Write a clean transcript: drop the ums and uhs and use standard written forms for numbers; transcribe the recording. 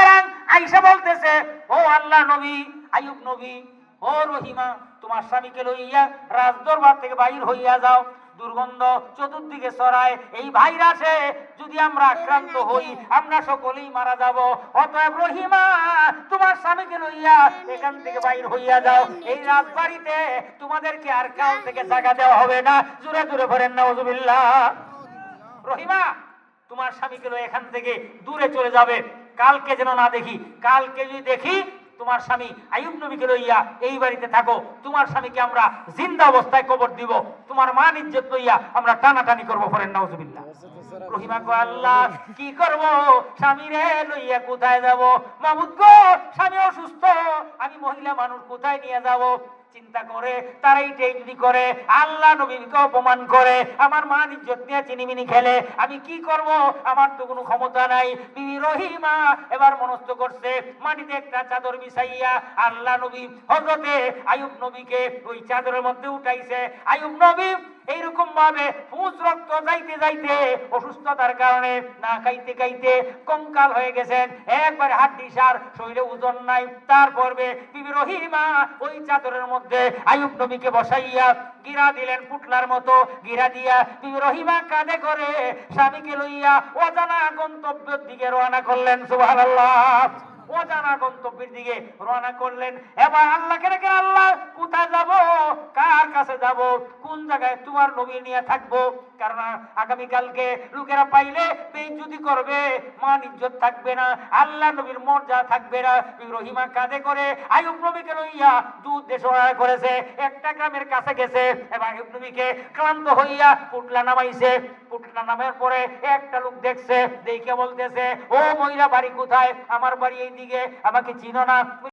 সুতরাং আয়েশা বলতেছে, ও আল্লাহ নবী, আইয়ুব নবী, ও রহিমা, তোমার স্বামীকে লইয়া রাজদরবার থেকে বাইর হইয়া যাও। দুর্গন্ধ চতুর্দিকে ছড়ায়, এই ভাইরাসে যদি আমরা আক্রান্ত হই আমরা সকলেই মারা যাব। অতএব রহিমা, তোমার স্বামীকে লইয়া এখান থেকে বাইর হইয়া যাও। এই রাজবাড়িতে তোমাদেরকে আর কাল থেকে জায়গা দেওয়া হবে না। জোরে জোরে বলেন নাউজুবিল্লাহ। রহিমা, তোমার স্বামীকে লইয়া এখান থেকে দূরে চলে যাবে, কালকে যেন না দেখি। কালকে যদি দেখি তোমার স্বামী আইয়ুব নবীকে লইয়া এই বাড়িতে থাকো, তোমার স্বামীকে আমরা জিন্দা অবস্থায় কবর দিব, তোমার মান ইজ্জত লইয়া আমরা টানাটানি করবো। পড়েন নাউজুবিল্লাহ। রহিমা কো, আল্লাহ কি করব, স্বামীরে লইয়া কোথায় যাব? মাহমুদ গো, স্বামী অসুস্থ, আমি মহিলা মানুষ কোথায় নিয়ে যাব? চিন্তা করে তারা এইটাই যদি করে, আল্লাহ নবীকে অপমান করে, আমার মান ইজ্জত নিয়ে চিনিমিনি খেলে, আমি কি করব? আমার তো কোনো ক্ষমতা নাই। বিবি রহিমা এবার মনস্থ করছে, মাটিতে একটা চাদর বিছাইয়া আল্লাহ নবী হযরতে আইয়ুব নবীকে ওই চাদরের মধ্যে উঠাইছে। আইয়ুব নবী এইরকম ভাবে ফুস রক্ত যাইতে যাইতে অসুস্থতার কারণে না খাইতে খাইতে কঙ্কাল হয়ে গেছেন, একবারে হাড্ডি সার, শরীরে ওজন নাই। তারপর বিবি রহিমা ওই চাদরের মধ্যে আইয়ুব নবীকে বসাইয়া গিরা দিলেন, পুটলার মতো গিরা দিয়া বিবি রহিমা কাঁধে করে স্বামীকে লইয়া অজানা গন্তব্যের দিকে রওনা করলেন। সুবহানাল্লাহ। অজানা গন্তব্যের দিকে রওনা করলেন। এবার আল্লাহকে রেখে, আল্লাহ কোথায় যাব, কার কাছে যাব, কোন জায়গায় তোমার নবী নিয়ে থাকবো? কারণ আগামীকালকে লোকেরা পাইলে বেইজ্জতি করবে, মান ইজ্জত থাকবে না, আল্লাহ নবীর মর্যাদা থাকবে না। রহিমা কাঁধে করে আইয়ুব নবীকে লইয়া দুধ দেশে রওনা করেছে। একটা গ্রামের কাছে গেছে, এবার আইয়ুব নবীকে ক্লান্ত হইয়া পুটলা নামাইছে। পুটলা নামার পরে একটা লোক দেখছে, দেখে বলতেছে, ও মহিলা, বাড়ি কোথায়? আমার বাড়ি এইদিকে, আমাকে চিনো না?